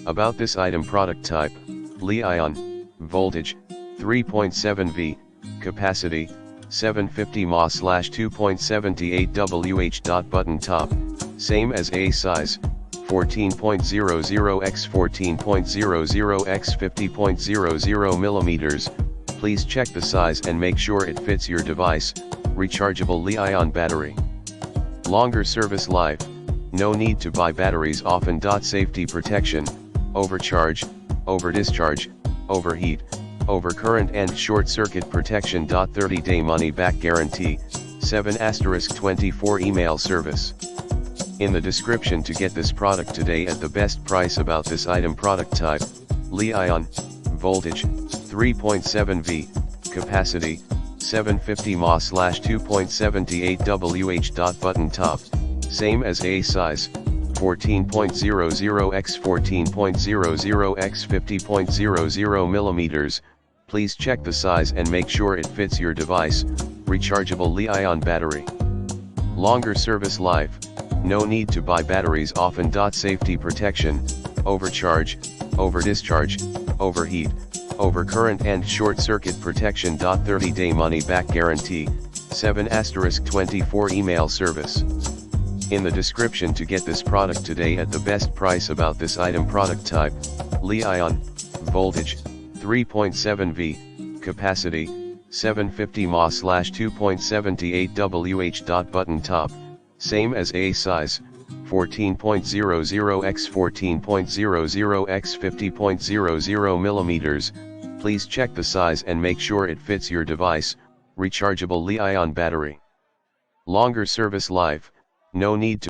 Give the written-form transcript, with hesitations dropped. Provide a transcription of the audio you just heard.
About this item: product type, Li-ion, voltage, 3.7 V, capacity, 750 mAh/2.78 Wh. Button top, same as A size, 14.00 x 14.00 x 50.00 millimeters. Please check the size and make sure it fits your device. Rechargeable Li-ion battery. Longer service life. No need to buy batteries often. Safety protection, overcharge, overdischarge, overheat, overcurrent and short circuit protection. 30-day money back guarantee, 7*24 email service. In the description to get this product today at the best price. About this item: product type, Li-ion, voltage, 3.7 V, capacity, 750 mAh/2.78 Wh. Button top, same as A size, 14.00 x 14.00 x 50.00 millimeters. Please check the size and make sure it fits your device. Rechargeable Li-ion battery. Longer service life. No need to buy batteries often. Safety protection, overcharge, overdischarge, overheat, overcurrent and short circuit protection. 30-day money back guarantee, 7*24 email service. In the description to get this product today at the best price. About this item: product type, Li-ion, voltage, 3.7 V, capacity, 750 mAh/2.78 Wh. Button top, same as A size, 14.00 x 14.00 x 50.00 millimeters. Please check the size and make sure it fits your device. Rechargeable Li-ion battery. Longer service life. No need to